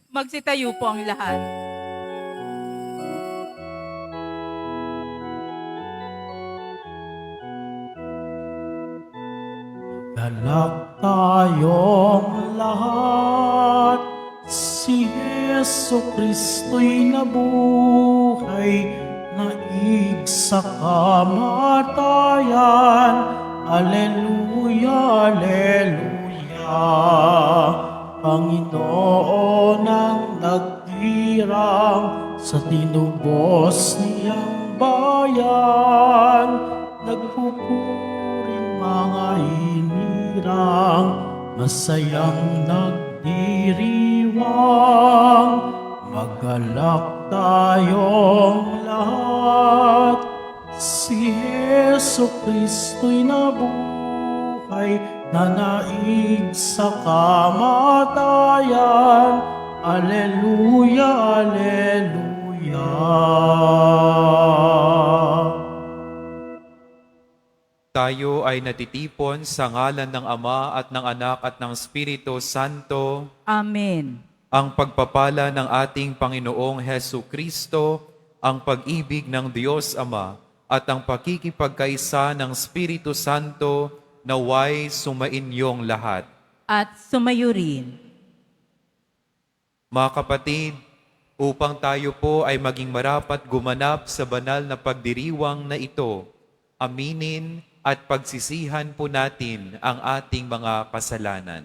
Magsitayo po ang lahat. Galak tayong lahat, si Hesu Kristo'y nabuhay, naig sa kamatayan. Aleluya, aleluya. Panginoon ang nagtirang sa tinubos niyang bayan, nagpupuring mga hinirang, masayang nagdiriwang. Magalak tayong lahat, si Hesu Kristo'y nabuhay, nanaig sa kamatayan. Aleluya, aleluya. Tayo ay natitipon sa ngalan ng Ama at ng Anak at ng Espiritu Santo. Amen. Ang pagpapala ng ating Panginoong Hesu Kristo, ang pag-ibig ng Diyos Ama, at ang pakikipagkaisa ng Espiritu Santo naway sumainyong lahat. At sumayo rin. Mga kapatid, upang tayo po ay maging marapat gumanap sa banal na pagdiriwang na ito, aminin at pagsisihan po natin ang ating mga kasalanan.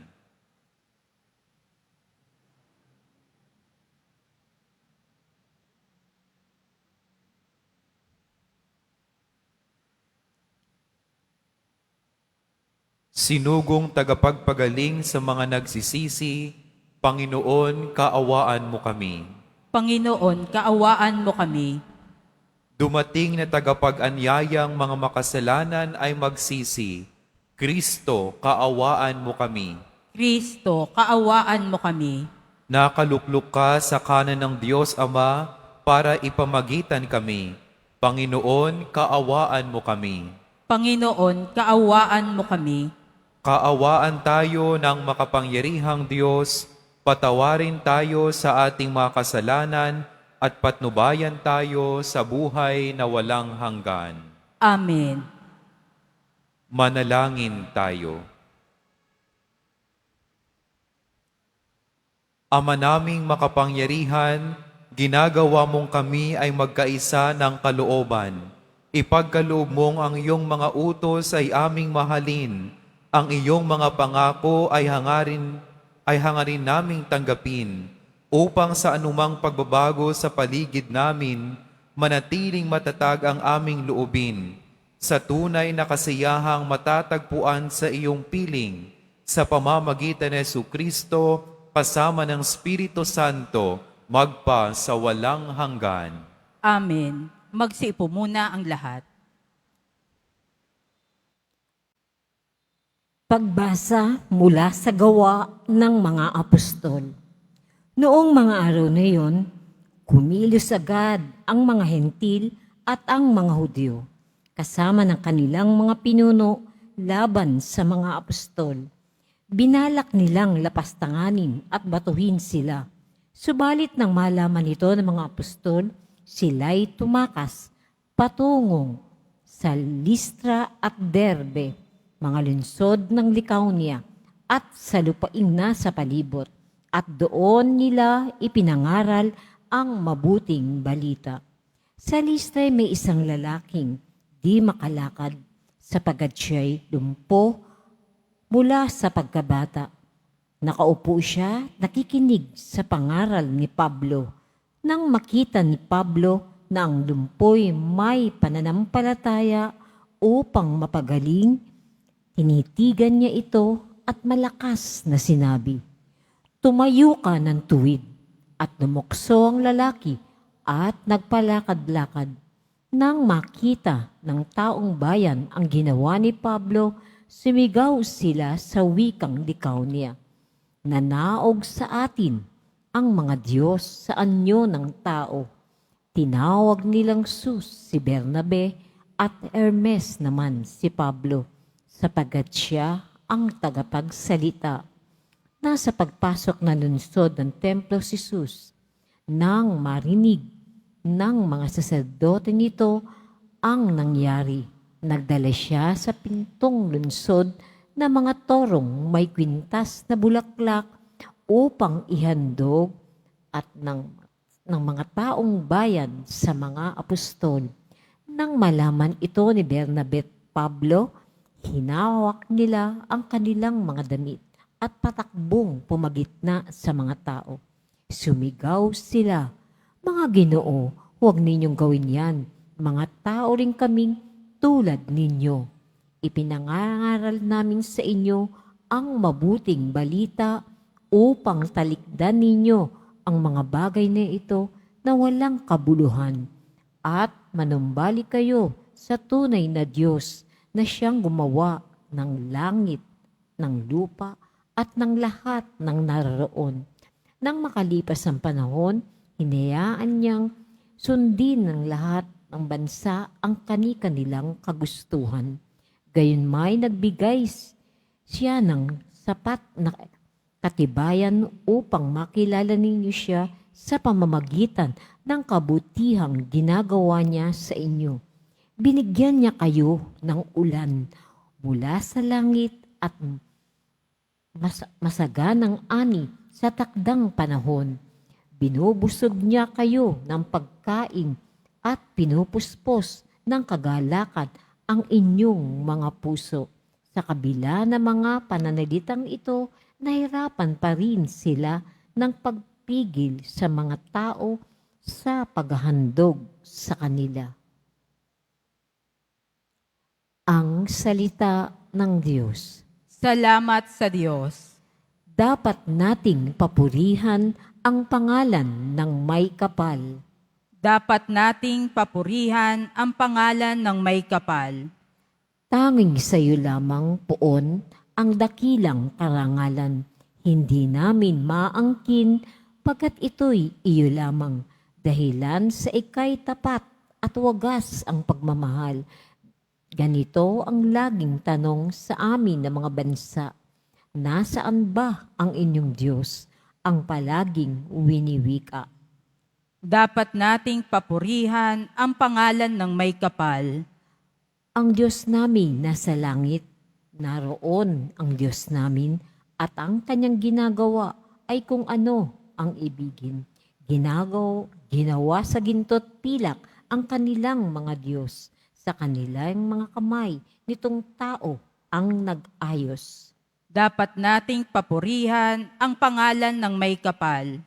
Sinugong tagapagpagaling sa mga nagsisisi, Panginoon, kaawaan mo kami. Panginoon, kaawaan mo kami. Dumating na tagapag-anyayang mga makasalanan ay magsisi, Kristo, kaawaan mo kami. Kristo, kaawaan mo kami. Nakalukluk ka sa kanan ng Diyos Ama para ipamagitan kami. Panginoon, kaawaan mo kami. Panginoon, kaawaan mo kami. Kaawaan tayo ng makapangyarihang Diyos, patawarin tayo sa ating mga kasalanan at patnubayan tayo sa buhay na walang hanggan. Amen. Manalangin tayo. Ama naming makapangyarihan, ginagawa mong kami ay magkaisa ng kalooban. Ipagkaloob mong ang iyong mga utos ay aming mahalin. Ang iyong mga pangako ay hangarin naming tanggapin, upang sa anumang pagbabago sa paligid namin, manatiling matatag ang aming loobin, sa tunay na kasiyahang matatagpuan sa iyong piling, sa pamamagitan ni Hesu Kristo, kasama ng Espiritu Santo, magpa sa walang hanggan. Amen. Magsiupo muna ang lahat. Pagbasa mula sa gawa ng mga apostol. Noong mga araw na iyon, kumilos agad ang mga hentil at ang mga Hudyo, kasama ng kanilang mga pinuno laban sa mga apostol. Binalak nilang lapastanganin at batuhin sila. Subalit nang malaman ito ng mga apostol, sila'y tumakas patungong sa Listra at Derbe, mga lungsod ng Lycaonia, at sa lupaing nasa palibot, at doon nila ipinangaral ang mabuting balita. Sa Listra may isang lalaking di makalakad sapagkat siya'y lumpo mula sa pagkabata. Nakaupo siya, nakikinig sa pangaral ni Pablo. Nang makita ni Pablo na ang lumpo'y may pananampalataya upang mapagaling, tinitigan niya ito at malakas na sinabi, "Tumayo ka ng tuwid." At lumukso ang lalaki at nagpalakad-lakad. Nang makita ng taong bayan ang ginawa ni Pablo, sumigaw sila sa wikang Lycaonia, "Nanaog sa atin ang mga Diyos sa anyo ng tao." Tinawag nilang Sus si Bernabe at Hermes naman si Pablo, sapagkat siya ang tagapagsalita. nasa pagpasok na lunsod ng Templo si Jesus, nang marinig ng mga saserdote nito ang nangyari. Nagdala siya sa pintong lunsod na mga torong may kwintas na bulaklak upang ihandog at ng mga taong bayan sa mga apostol. Nang malaman ito ni Bernabe at Pablo, hinawak nila ang kanilang mga damit at patakbong pumagitna sa mga tao. Sumigaw sila, "Mga Ginoo, huwag ninyong gawin yan. Mga tao rin kaming tulad ninyo. Ipinangaral namin sa inyo ang mabuting balita upang talikdan ninyo ang mga bagay na ito na walang kabuluhan at manumbalik kayo sa tunay na Diyos na siyang gumawa ng langit, ng lupa at ng lahat ng naroroon." Nang makalipas ang panahon, hinayaan niyang sundin ng lahat ng bansa ang kani-kanilang kagustuhan. Gayunmay nagbigay siya ng sapat na katibayan upang makilala ninyo siya sa pamamagitan ng kabutihang ginagawa niya sa inyo. Binigyan niya kayo ng ulan mula sa langit at masaganang ani sa takdang panahon. Binubusog niya kayo ng pagkain at pinupuspos ng kagalakan ang inyong mga puso. Sa kabila ng mga pananalitang ito, nahirapan pa rin sila ng pagpigil sa mga tao sa paghahandog sa kanila. Ang salita ng Diyos. Salamat sa Diyos. Dapat nating papurihan ang pangalan ng may kapal. Dapat nating papurihan ang pangalan ng may kapal. Tanging sa iyo lamang, Poon, ang dakilang karangalan. Hindi namin maangkin pagkat ito'y iyo lamang. Dahilan sa ika'y tapat at wagas ang pagmamahal. Ganito ang laging tanong sa amin ng mga bansa. Nasaan ba ang inyong Diyos? Ang palaging winiwika. Dapat nating papurihan ang pangalan ng may kapal. Ang Diyos namin nasa langit, naroon ang Diyos namin, at ang kanyang ginagawa ay kung ano ang ibigin. Ginawa sa ginto't pilak ang kanilang mga Diyos, sa kanilang mga kamay nitong tao ang nag-ayos. Dapat nating papurihan ang pangalan ng may kapal.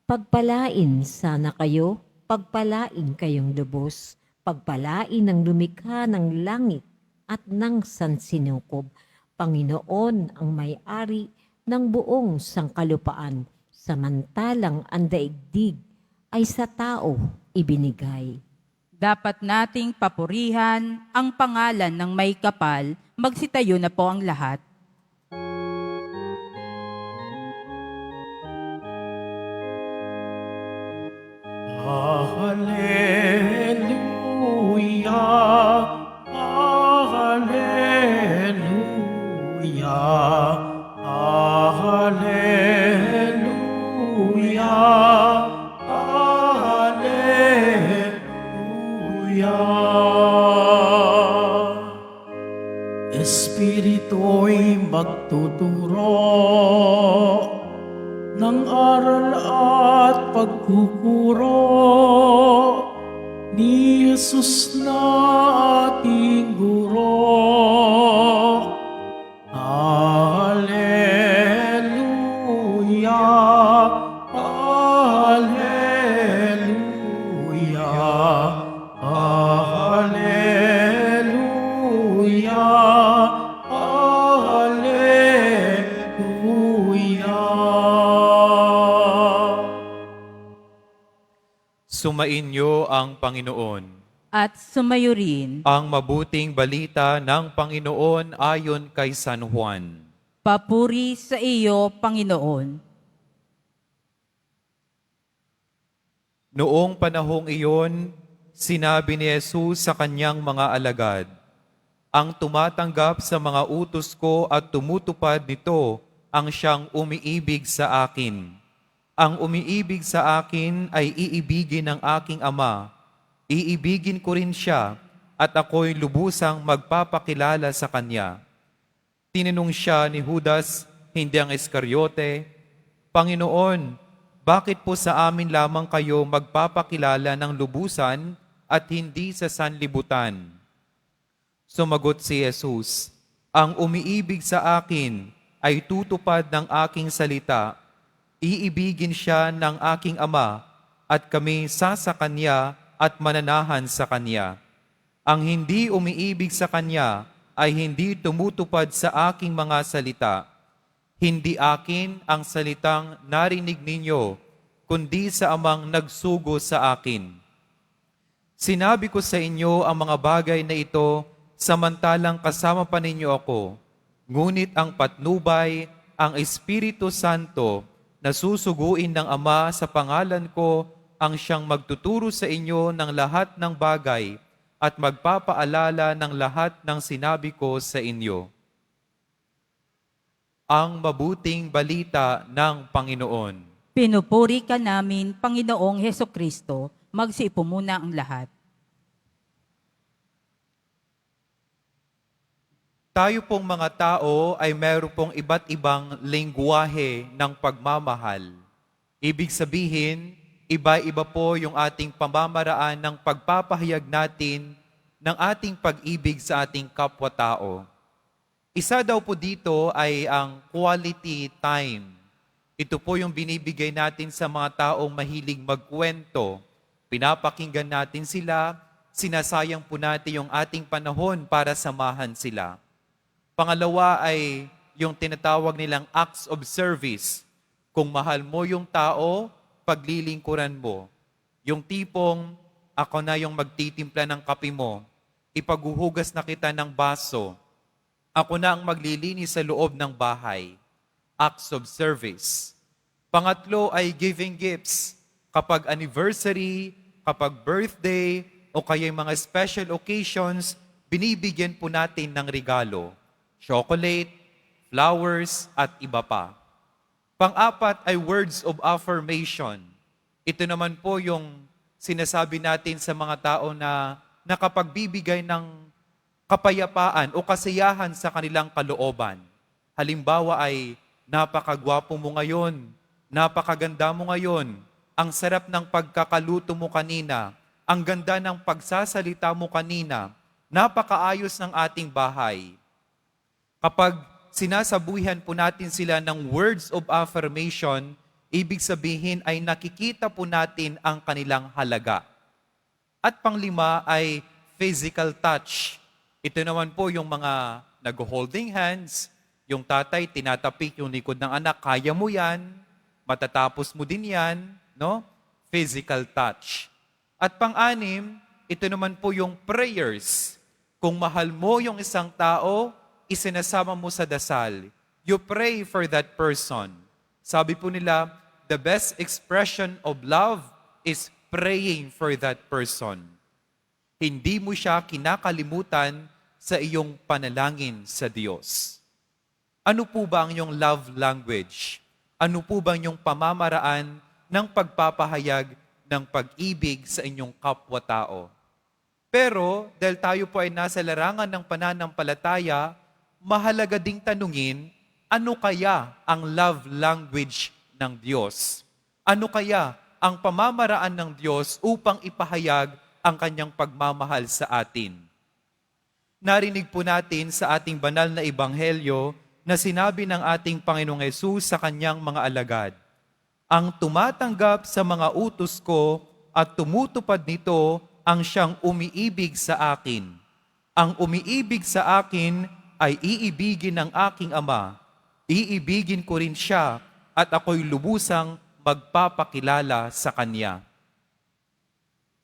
Pagpalain sana kayo, pagpalain kayong lubos, pagpalain ng lumikha ng langit at ng sansinukob. Panginoon ang may-ari ng buong sangkalupaan, samantalang ang daigdig ay sa tao ibinigay. Dapat nating papurihan ang pangalan ng may kapal. Magsitayo na po ang lahat. Hallelujah, Hallelujah, Hallelujah, Hallelujah. Espiritu'y magtuturo ng aral at pagkukuro ni Jesus na ating guro. Hallelujah, Hallelujah, Hallelujah, Hallelujah. Sumainyo ang Panginoon. At sumayo rin, Ang mabuting balita ng Panginoon ayon kay San Juan. papuri sa iyo, Panginoon. Noong panahong iyon, sinabi ni Jesus sa kanyang mga alagad, "Ang tumatanggap sa mga utos ko at tumutupad nito ang siyang umiibig sa akin. Ang umiibig sa akin ay iibigin ng aking Ama. Iibigin ko rin siya at ako'y lubusang magpapakilala sa kanya. Tinanong siya ni Judas, hindi ang Iscariote, Panginoon, bakit po sa amin lamang kayo magpapakilala ng lubusan at hindi sa sanlibutan? Sumagot si Jesus, ang umiibig sa akin ay tutupad ng aking salita. Iibigin siya ng aking Ama at kami sa Kanya at mananahan sa Kanya. Ang hindi umiibig sa Kanya ay hindi tumutupad sa aking mga salita. Hindi akin ang salitang narinig ninyo, kundi sa Amang nagsugo sa akin. Sinabi ko sa inyo ang mga bagay na ito samantalang kasama pa ninyo ako. Ngunit ang patnubay, ang Espiritu Santo, na susuguin ng Ama sa pangalan ko, ang siyang magtuturo sa inyo ng lahat ng bagay at magpapaalala ng lahat ng sinabi ko sa inyo. Ang mabuting balita ng Panginoon. Pinupuri ka namin, Panginoong Hesukristo, magsiupo muna ang lahat. Tayo pong mga tao ay meron pong iba't ibang lengguwahe ng pagmamahal. Ibig sabihin, iba-iba po yung ating pamamaraan ng pagpapahayag natin ng ating pag-ibig sa ating kapwa-tao. Isa daw po dito ay ang quality time. Ito po yung binibigay natin sa mga taong mahilig magkwento. Pinapakinggan natin sila, sinasayang po natin yung ating panahon para samahan sila. Pangalawa ay yung tinatawag nilang acts of service. Kung mahal mo yung tao, paglilingkuran mo. Yung tipong, ako na yung magtitimpla ng kape mo, ipaghuhugas na kita ng baso, ako na ang maglilinis sa loob ng bahay. Acts of service. Pangatlo ay giving gifts. Kapag anniversary, kapag birthday, o kaya mga special occasions, binibigyan po natin ng regalo. Chocolate, flowers, at iba pa. Pang-apat ay words of affirmation. Ito naman po yung sinasabi natin sa mga tao na nakapagbibigay ng kapayapaan o kasiyahan sa kanilang kalooban. Halimbawa ay, napakagwapo mo ngayon, napakaganda mo ngayon, ang sarap ng pagkakaluto mo kanina, ang ganda ng pagsasalita mo kanina, napakaayos ng ating bahay. Kapag sinasabuhan po natin sila ng words of affirmation, ibig sabihin ay nakikita po natin ang kanilang halaga. At panglima ay physical touch. Ito naman po yung mga nag-holding hands, yung tatay tinatapik yung likod ng anak, kaya mo yan, matatapos mo din yan, no? Physical touch. At pang-anim, ito naman po yung prayers. Kung mahal mo yung isang tao, isinasama mo sa dasal. You pray for that person. Sabi po nila, the best expression of love is praying for that person. Hindi mo siya kinakalimutan sa iyong panalangin sa Diyos. Ano po ba ang iyong love language? Ano po ba ang iyong pamamaraan ng pagpapahayag ng pag-ibig sa inyong kapwa-tao? Pero dahil tayo po ay nasa larangan ng pananampalataya, mahalaga ding tanungin, ano kaya ang love language ng Diyos? Ano kaya ang pamamaraan ng Diyos upang ipahayag ang kanyang pagmamahal sa atin? Narinig po natin sa ating banal na ebanghelyo na sinabi ng ating Panginoong Hesus sa kanyang mga alagad, ang tumatanggap sa mga utos ko at tumutupad nito ang siyang umiibig sa akin. Ang umiibig sa akin ay iibigin ng aking Ama. Iibigin ko rin siya at ako'y lubusang magpapakilala sa kanya.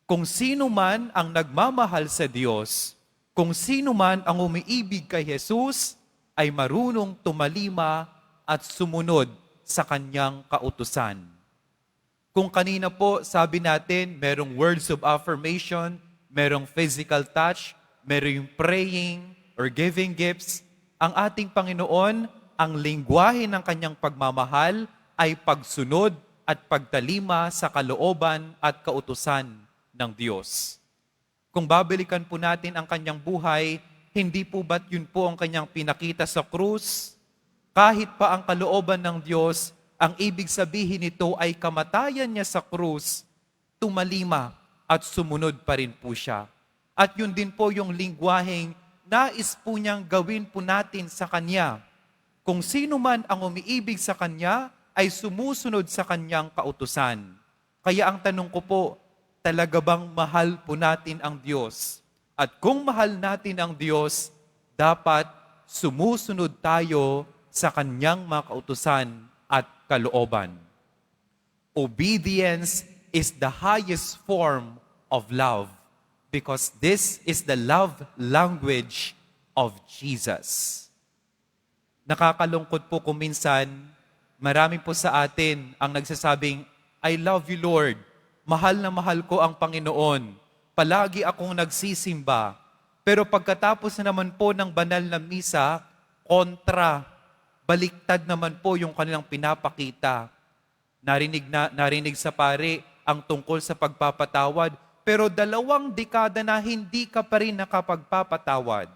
Kung sino man ang nagmamahal sa Diyos, kung sino man ang umiibig kay Jesus, ay marunong tumalima at sumunod sa kanyang kautusan. Kung kanina po sabi natin, merong words of affirmation, merong physical touch, merong praying or giving gifts, ang ating Panginoon ang lingwahe ng kanyang pagmamahal ay pagsunod at pagtalima sa kalooban at kautusan ng Diyos. Kung babalikan po natin ang kanyang buhay, hindi po ba't yun po ang kanyang pinakita sa krus? Kahit pa ang kalooban ng Diyos, ang ibig sabihin nito ay kamatayan niya sa krus, tumalima at sumunod pa rin po siya. At yun din po yung lingwaheng nais po niyang gawin po natin sa Kanya. Kung sino man ang umiibig sa Kanya, ay sumusunod sa Kanyang kautusan. Kaya ang tanong ko po, talaga bang mahal po natin ang Diyos? At kung mahal natin ang Diyos, dapat sumusunod tayo sa Kanyang mga kautusan at kalooban. Obedience is the highest form of love because this is the love language of Jesus. Nakakalungkot po kung minsan, marami po sa atin ang nagsasabing, I love you Lord, mahal na mahal ko ang Panginoon, palagi akong nagsisimba. Pero pagkatapos na naman po ng banal na misa, baliktad naman po yung kanilang pinapakita. Narinig sa pare ang tungkol sa pagpapatawad, pero 2 dekada na hindi ka pa rin nakapagpapatawad.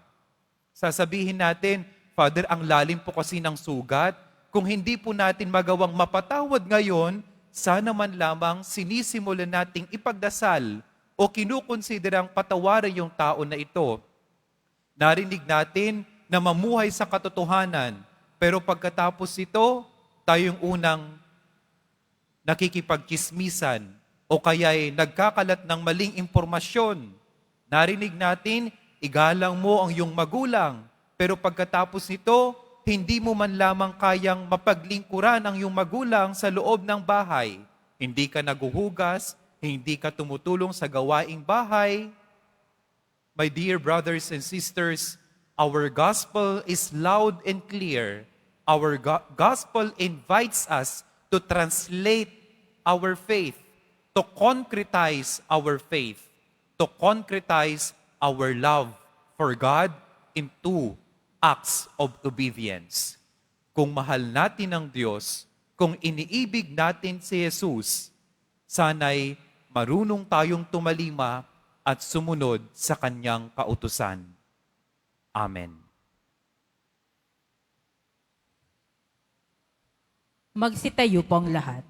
Sasabihin natin, Father, ang lalim po kasi ng sugat. Kung hindi po natin magawang mapatawad ngayon, sana man lamang sinisimulan nating ipagdasal o kinukonsiderang patawarin yung tao na ito. Narinig natin na mamuhay sa katotohanan, pero pagkatapos ito, tayong unang nakikipagkismisan o kaya'y nagkakalat ng maling impormasyon. Narinig natin, igalang mo ang iyong magulang, pero pagkatapos nito, hindi mo man lamang kayang mapaglingkuran ang iyong magulang sa loob ng bahay. Hindi ka naguhugas, hindi ka tumutulong sa gawaing bahay. My dear brothers and sisters, our gospel is loud and clear. Our gospel invites us to translate our faith, to concretize our faith, to concretize our love for God into acts of obedience. Kung mahal natin ang Diyos, kung iniibig natin si Jesus, sana'y marunong tayong tumalima at sumunod sa Kanyang kautusan. Amen. Magsitayo po ang lahat.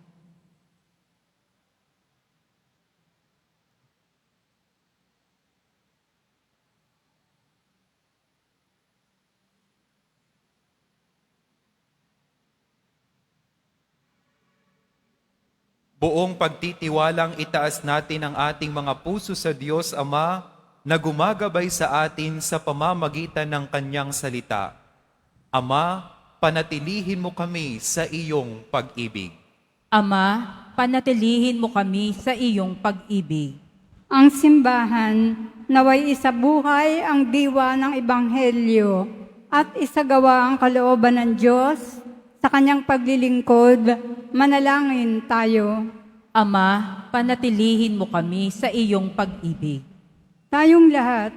Buong pagtitiwalang itaas natin ang ating mga puso sa Diyos Ama na gumagabay sa atin sa pamamagitan ng Kanyang salita. Ama, panatilihin mo kami sa iyong pag-ibig. Ama, panatilihin mo kami sa iyong pag-ibig. Ang simbahan naway isabuhay ang diwa ng Ebanghelyo at isagawa ang kalooban ng Diyos sa kanyang paglilingkod. Manalangin tayo. Ama, panatilihin mo kami sa iyong pag-ibig. Tayong lahat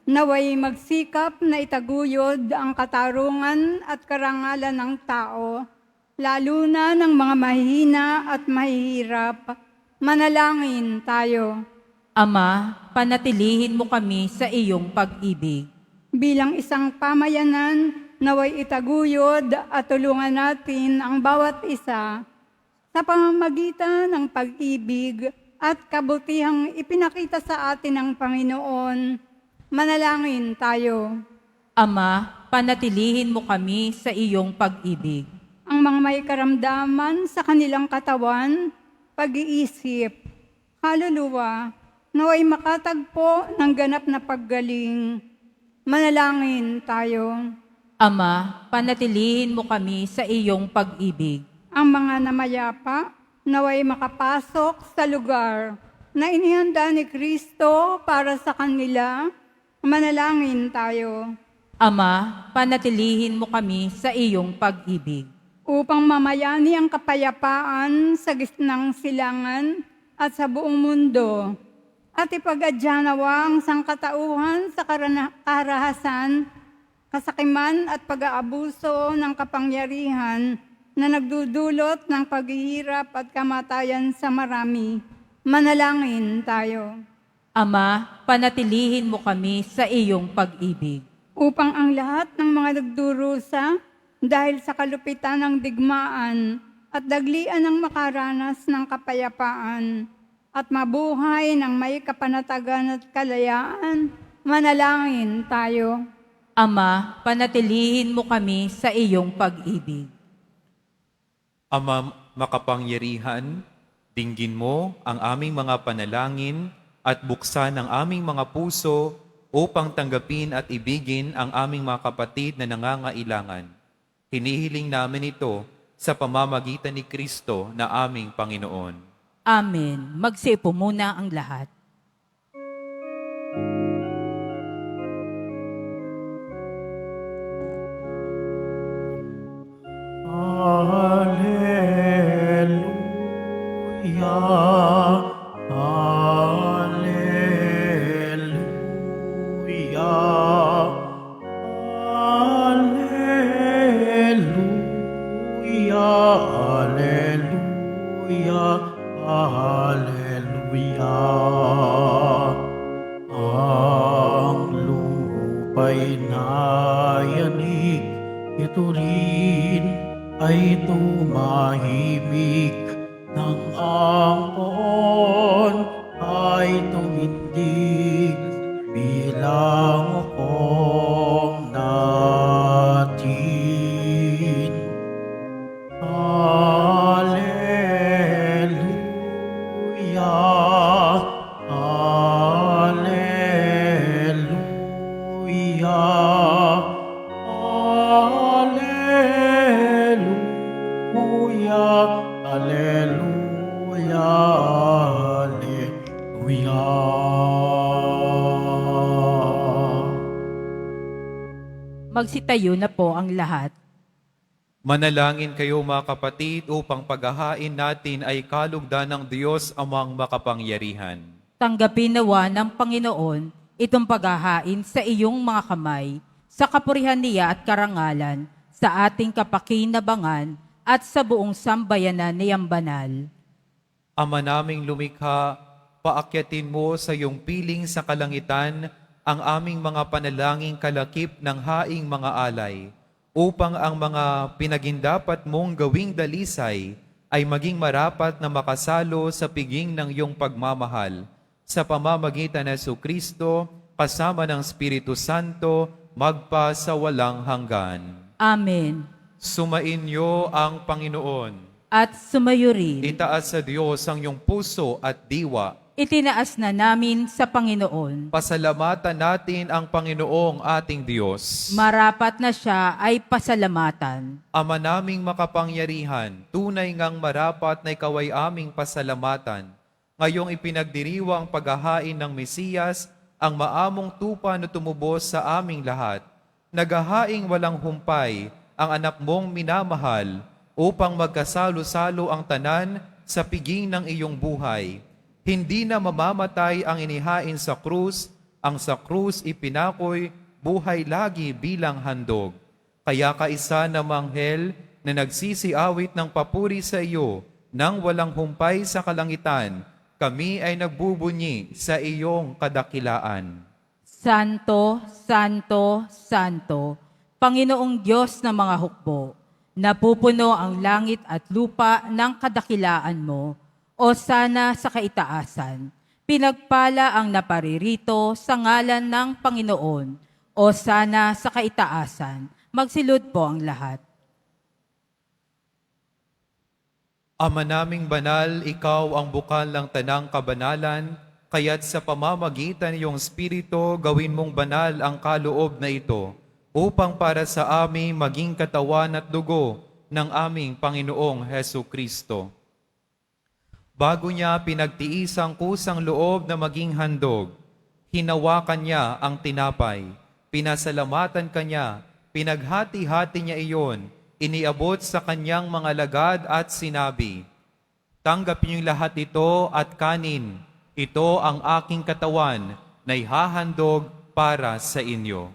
naway magsikap na itaguyod ang katarungan at karangalan ng tao, lalo na ng mga mahihina at mahihirap. Manalangin tayo. Ama, panatilihin mo kami sa iyong pag-ibig. Bilang isang pamayanan, naway itaguyod at tulungan natin ang bawat isa sa pamamagitan ng pag-ibig at kabutihang ipinakita sa atin ng Panginoon. Manalangin tayo. Ama, panatilihin mo kami sa iyong pag-ibig. Ang mga may karamdaman sa kanilang katawan, pag-iisip, kaluluwa, naway makatagpo ng ganap na paggaling. Manalangin tayo. Ama, panatilihin mo kami sa iyong pag-ibig. Ang mga namayapa, naway makapasok sa lugar na inihanda ni Kristo para sa kanila. Manalangin tayo. Ama, panatilihin mo kami sa iyong pag-ibig. Upang mamayani ang kapayapaan sa gitnang silangan at sa buong mundo, at ipag-adya nawa ang sangkatauhan sa karahasan kasakiman at pag-aabuso ng kapangyarihan na nagdudulot ng paghihirap at kamatayan sa marami. Manalangin tayo. Ama, panatilihin mo kami sa iyong pag-ibig. Upang ang lahat ng mga nagdurusa dahil sa kalupitan ng digmaan at daglian ng makaranas ng kapayapaan at mabuhay ng may kapanatagan at kalayaan, manalangin tayo. Ama, panatilihin mo kami sa iyong pag-ibig. Ama makapangyarihan, dinggin mo ang aming mga panalangin at buksan ang aming mga puso upang tanggapin at ibigin ang aming mga kapatid na nangangailangan. Hinihiling namin ito sa pamamagitan ni Kristo na aming Panginoon. Amen. Magsiupo muna ang lahat. Hallelujah. Hallelujah. Hallelujah. Hallelujah. Ang lupa'y nayanig, ito rin ay tumahimik nang ang poon ay tumindig bilang ukong natin. Hallelujah. Hallelujah. Hallelujah. Hallelujah. Hallelujah. Magsitayo na po ang lahat. Manalangin kayo mga kapatid upang paghahain natin ay kalugdan ng Diyos amang makapangyarihan. Tanggapin nawa ng Panginoon itong paghahain sa iyong mga kamay, sa kapurihan niya at karangalan, sa ating kapakinabangan at sa buong sambayanan niyang banal. Ama naming lumikha, paakyatin mo sa iyong piling sa kalangitan ang aming mga panalangin kalakip ng haing mga alay, upang ang mga pinagindapat mong gawing dalisay ay maging marapat na makasalo sa piging ng iyong pagmamahal, sa pamamagitan ng Jesucristo, kasama ng Espiritu Santo, magpa sa walang hanggan. Amen. Sumainyo ang Panginoon. At sumayo rin. Itaas sa Diyos ang iyong puso at diwa. Itinaas na namin sa Panginoon. Pasalamatan natin ang Panginoong ating Diyos. Marapat na siya ay pasalamatan. Ama naming makapangyarihan, tunay ngang marapat na ikaw ay aming pasalamatan. Ngayong ipinagdiriwang paghahain ng Mesiyas, ang maamong tupa na tumubos sa aming lahat. Naghahaing walang humpay, ang anak mong minamahal, upang magkasalo-salo ang tanan sa piging ng iyong buhay. Hindi na mamamatay ang inihain sa krus, ang sa krus ipinakoy, buhay lagi bilang handog. Kaya kaisa na manghel na nagsisiawit ng papuri sa iyo, nang walang humpay sa kalangitan, kami ay nagbubunyi sa iyong kadakilaan. Santo, Santo, Santo, Panginoong Diyos ng mga hukbo, napupuno ang langit at lupa ng kadakilaan mo, o sana sa kaitaasan. Pinagpala ang naparirito sa ngalan ng Panginoon, o sana sa kaitaasan. Magsilod po ang lahat. Ama naming banal, ikaw ang bukal ng tanang kabanalan, kaya't sa pamamagitan ng iyong Espiritu, gawin mong banal ang kaloob na ito, upang para sa amin maging katawan at dugo ng aming Panginoong Hesu Kristo. Bago niya pinagtiis ang kusang loob na maging handog, hinawakan niya ang tinapay, pinasalamatan kanya, pinaghati-hati niya iyon, iniabot sa kanyang mga lagad at sinabi, "Tanggapin niyo lahat ito at kanin, ito ang aking katawan na ihahandog para sa inyo."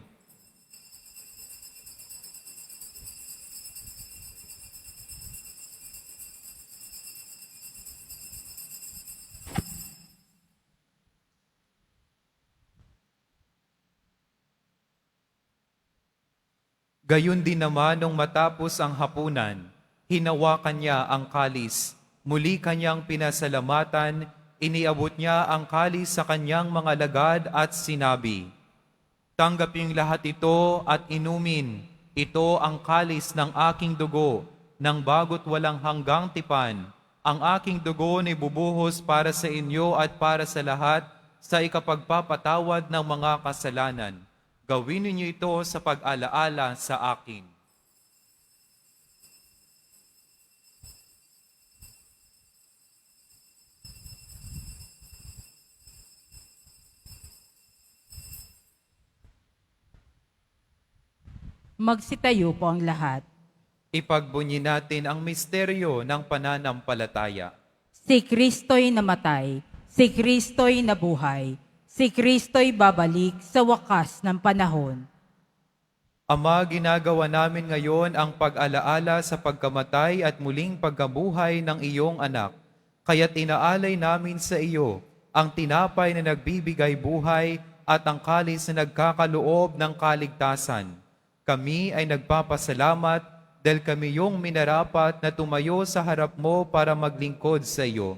Gayon din naman nung matapos ang hapunan, hinawakan niya ang kalis, muli kanyang pinasalamatan, iniabot niya ang kalis sa kanyang mga lagad at sinabi, "Tanggaping lahat ito at inumin, ito ang kalis ng aking dugo, ng bago't walang hanggang tipan. Ang aking dugo ni bubuhos para sa inyo at para sa lahat sa ikapagpapatawad ng mga kasalanan. Gawin ninyo ito sa pag-alaala sa akin." Magsitayo po ang lahat. Ipagbunyi natin ang misteryo ng pananampalataya. Si Kristo'y namatay, si Kristo'y nabuhay, si Kristo'y babalik sa wakas ng panahon. Ama, ginagawa namin ngayon ang pag-alaala sa pagkamatay at muling pagkabuhay ng iyong anak. Kaya't inaalay namin sa iyo ang tinapay na nagbibigay buhay at ang kalis na nagkakaloob ng kaligtasan. Kami ay nagpapasalamat dahil kami yung minarapat na tumayo sa harap mo para maglingkod sa iyo.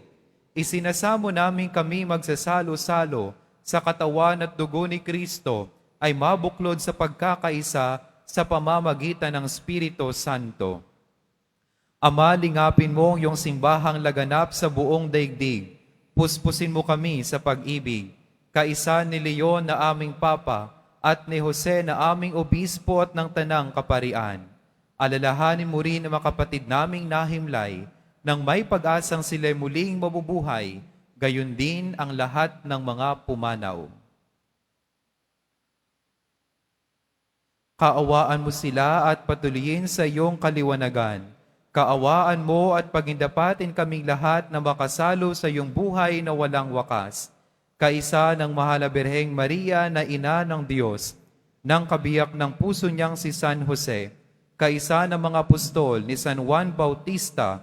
Isinasamo namin kami magsasalo-salo sa katawan at dugo ni Kristo ay mabuklod sa pagkakaisa sa pamamagitan ng Espiritu Santo. Ama, lingapin mo yung simbahang laganap sa buong daigdig. Puspusin mo kami sa pag-ibig. Kaisa ni Leon na aming Papa at ni Jose na aming Obispo at ng Tanang Kaparian. Alalahanin mo rin ang mga kapatid naming nahimlay nang may pag-asang sila'y muling mabubuhay, gayon din ang lahat ng mga pumanaw. Kaawaan mo sila at patuloyin sa iyong kaliwanagan. Kaawaan mo at pagindapatin kaming lahat na makasalo sa iyong buhay na walang wakas. Kaisa ng Mahal na Birheng Maria na Ina ng Diyos, ng kabiyak ng puso niyang si San Jose, kaisa ng mga apostol ni San Juan Bautista,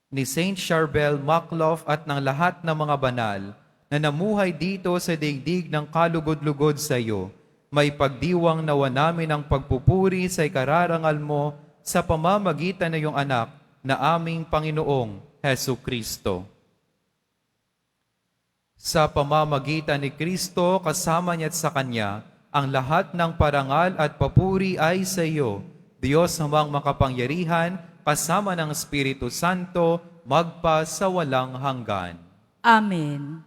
ni Saint Charbel Maclof at ng lahat ng mga banal na namuhay dito sa daigdig ng kalugod-lugod sa iyo, may pagdiwang nawa namin ang pagpupuri sa ikararangal mo sa pamamagitan ng iyong anak na aming Panginoong Hesu Kristo. Sa pamamagitan ni Kristo, kasama niya at sa Kanya, ang lahat ng parangal at papuri ay sa iyo, Diyos namang makapangyarihan, kasama ng Espiritu Santo, magpa sa walang hanggan. Amen.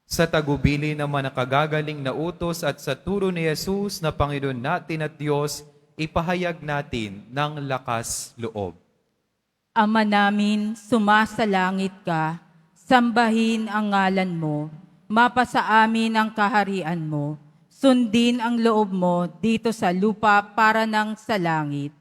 Sa tagubili naman na kagagaling na utos at sa turo ni Jesus na Panginoon natin at Diyos, ipahayag natin ng lakas loob. Ama namin, sumasalangit ka, sambahin ang ngalan mo, mapasa amin ang kaharian mo, sundin ang loob mo dito sa lupa para ng sa langit.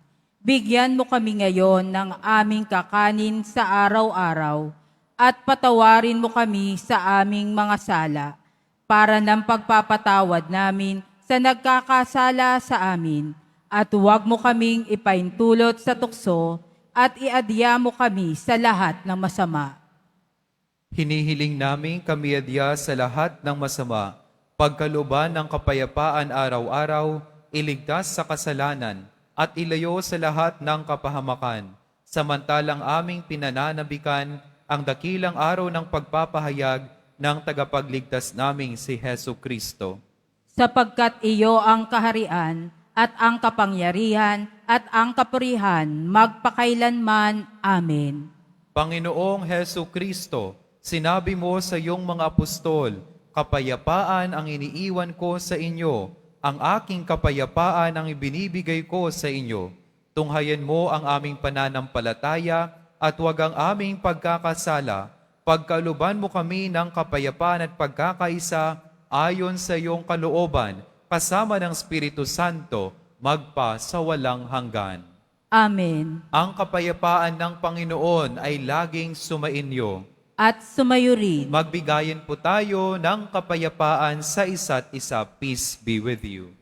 Bigyan mo kami ngayon ng aming kakanin sa araw-araw at patawarin mo kami sa aming mga sala para ng pagpapatawad namin sa nagkakasala sa amin at huwag mo kaming ipaintulot sa tukso at iadya mo kami sa lahat ng masama. Hinihiling namin kami adya sa lahat ng masama, pagkaluban ng kapayapaan araw-araw, iligtas sa kasalanan, at ilayo sa lahat ng kapahamakan, samantalang aming pinananabikan ang dakilang araw ng pagpapahayag ng tagapagligtas naming si Hesu Kristo. Sapagkat iyo ang kaharian at ang kapangyarihan at ang kapurihan magpakailanman. Amen. Panginoong Hesu Kristo, sinabi mo sa iyong mga apostol, kapayapaan ang iniiwan ko sa inyo, ang aking kapayapaan ang ibinibigay ko sa inyo. Tunghayan mo ang aming pananampalataya at huwag ang aming pagkakasala. Pagkaluban mo kami ng kapayapaan at pagkakaisa ayon sa iyong kalooban, kasama ng Espiritu Santo, magpa sa walang hanggan. Amen. Ang kapayapaan ng Panginoon ay laging sumainyo. At sumayo rin. Magbigayan po tayo ng kapayapaan sa isa't isa. Peace be with you.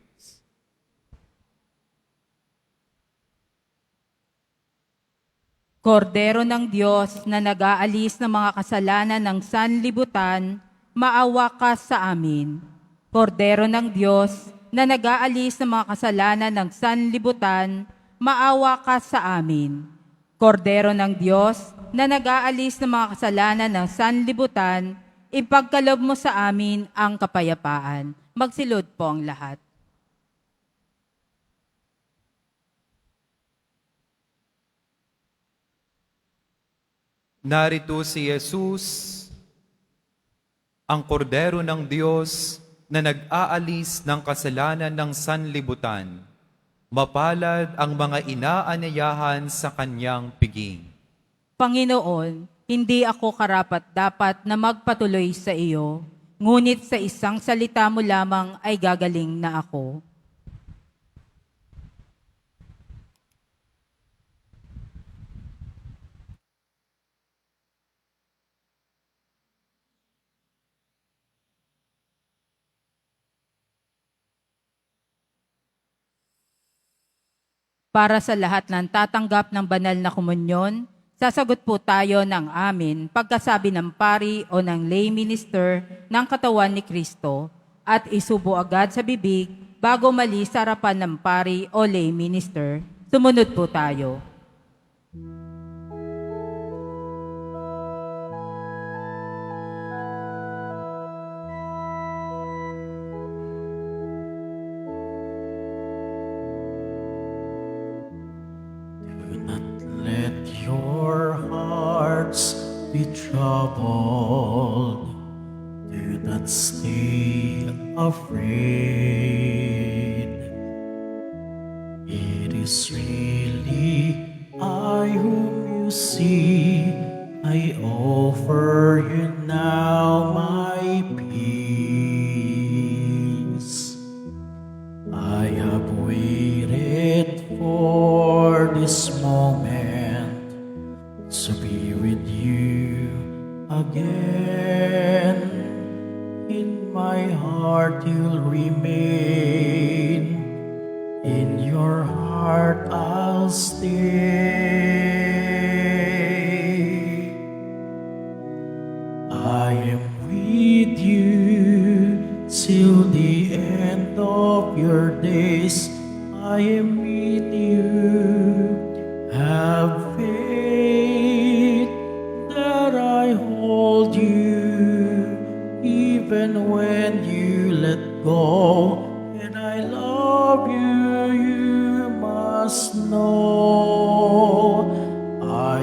Kordero ng Diyos na nag-aalis ng mga kasalanan ng sanlibutan, maawa ka sa amin. Kordero ng Diyos na nag-aalis ng mga kasalanan ng sanlibutan, maawa ka sa amin. Kordero ng Diyos, na nag-aalis ng mga kasalanan ng sanlibutan, ipagkaloob mo sa amin ang kapayapaan. Magsilod po ang lahat. Narito si Jesus, ang kordero ng Diyos na nag-aalis ng kasalanan ng sanlibutan. Mapalad ang mga inaanyayahan sa kanyang piging. Panginoon, hindi ako karapat-dapat na magpatuloy sa iyo, ngunit sa isang salita mo lamang ay gagaling na ako. Para sa lahat ng tatanggap ng banal na komunyon, sasagot po tayo ng amin pagkasabi ng pari o ng lay minister ng katawan ni Kristo at isubo agad sa bibig bago mali sa harapan ng pari o lay minister. Sumunod po tayo. Do not let your hearts be troubled. Do not stay afraid. It is really I whom you see. I offer you now my peace. I have waited for this moment to be with you again. In my heart you'll remain. In your heart I'll stay. I am with you till the end of your days. I am with you. Have faith that I hold you, even when you let go. And I love you, you must know. I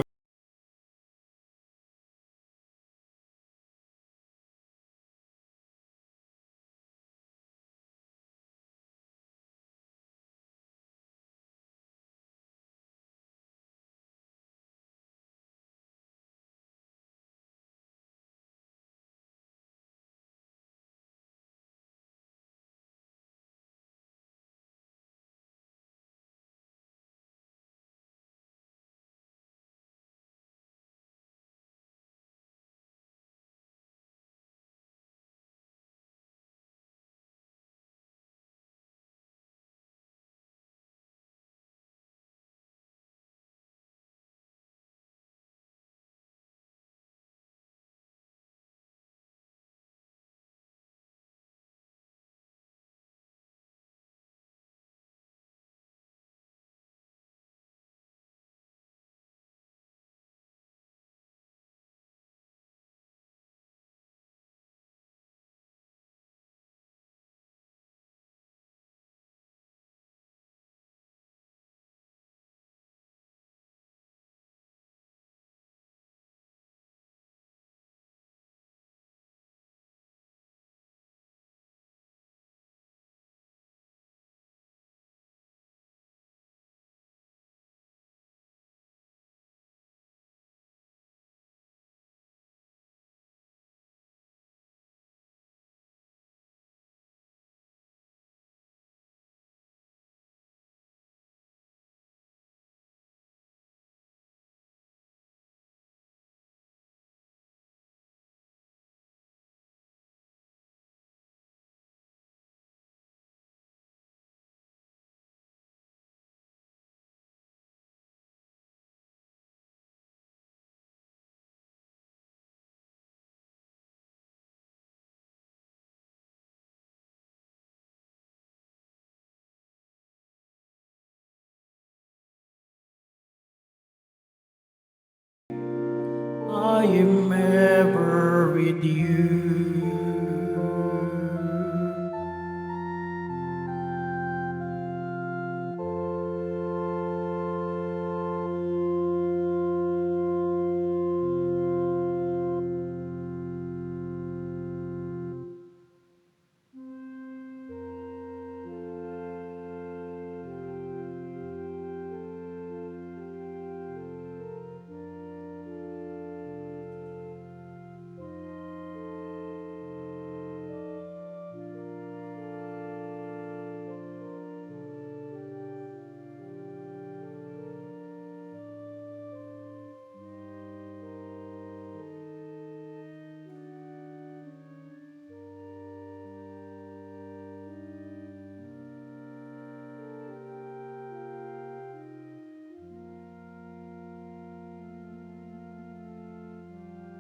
am ever with you.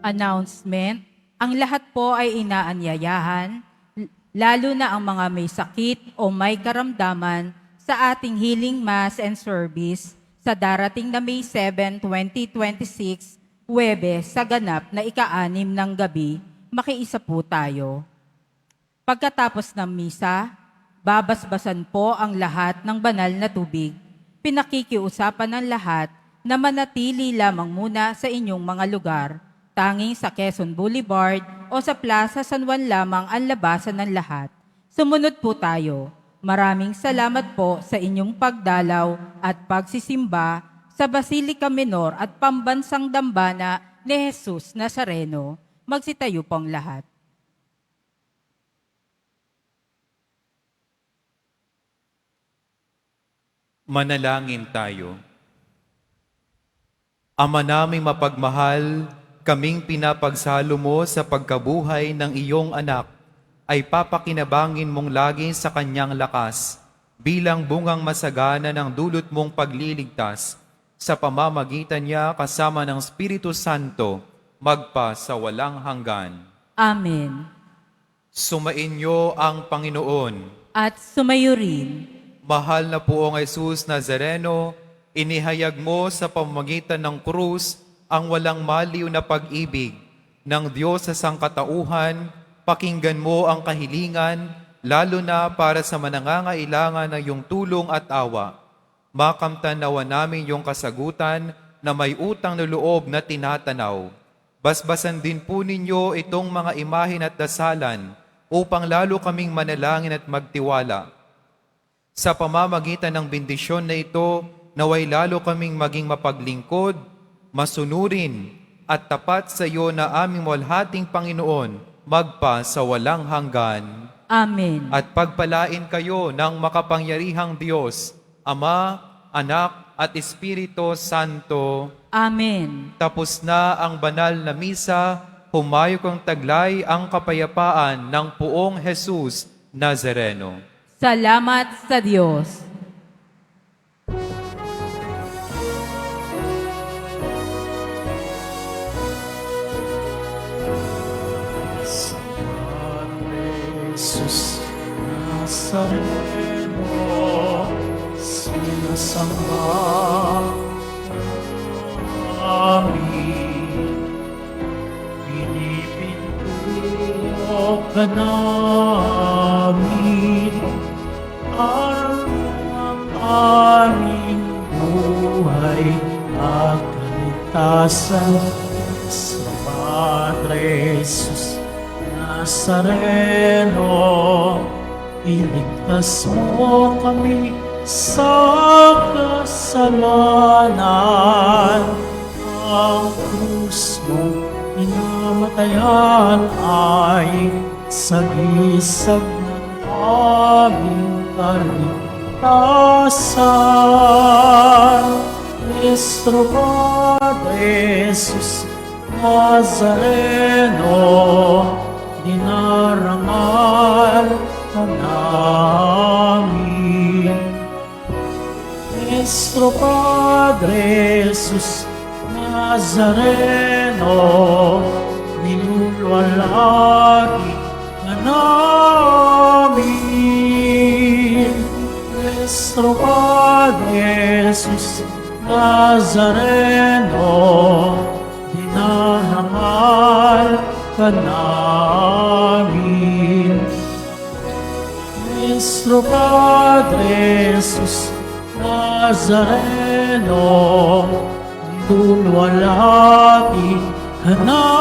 Announcement, ang lahat po ay inaanyayahan, lalo na ang mga may sakit o may karamdaman sa ating healing mass and service sa darating na May 7, 2026, Huwebes sa ganap na ika-6 ng gabi, makiisa po tayo. Pagkatapos ng misa, babasbasan po ang lahat ng banal na tubig. Pinakikiusapan ng lahat na manatili lamang muna sa inyong mga lugar. Tanging sa Quezon Boulevard o sa Plaza San Juan lamang ang labasan ng lahat. Sumunod po tayo. Maraming salamat po sa inyong pagdalaw at pagsisimba sa Basilica Menor at Pambansang Dambana ni Jesus Nazareno. Magsitayo pong lahat. Manalangin tayo. Ama naming mapagmahal, kaming pinapagsalo mo sa pagkabuhay ng iyong anak, ay papakinabangin mong lagi sa kanyang lakas, bilang bungang masagana ng dulot mong pagliligtas, sa pamamagitan niya kasama ng Espiritu Santo, magpa sa walang hanggan. Amen. Sumainyo ang Panginoon. At sumayo rin. Mahal na Poong Jesus Nazareno, inihayag mo sa pamamagitan ng krus ang walang maliw na pag-ibig ng Diyos sa sangkatauhan. Pakinggan mo ang kahilingan, lalo na para sa manangangailangan ng iyong tulong at awa. Makamtan nawa namin iyong kasagutan na may utang na loob na tinatanaw. Basbasan din po ninyo itong mga imahin at dasalan upang lalo kaming manalangin at magtiwala. Sa pamamagitan ng bendisyon na ito, naway lalo kaming maging mapaglingkod, masunurin at tapat sa iyo na aming walhating Panginoon, magpa sa walang hanggan. Amen. At pagpalain kayo ng makapangyarihang Diyos, Ama, Anak at Espiritu Santo. Amen. Tapos na ang banal na misa, humayo kang taglay ang kapayapaan ng Poong Jesus Nazareno. Salamat sa Diyos. Jesus Nazareno, sinasamba namin, pinipindok ka namin, araw ang aming buhay at kaligtasan sa Padre Jesus Nazareno, iligtas mo kami sa kasalanan. Ang krus mo pinamatayan ay sagisag ng aming kaligtasan. Nuestro Padre Jesus Nazareno, dinarangal ka namin. Nuestro Padre Jesus Nazareno, nilulwalhati ka namin. Nuestro Padre Jesus Nazareno, dinarangal ka namin. Nuestro Padre Jesus Nazareno, tunwalhati ka namin.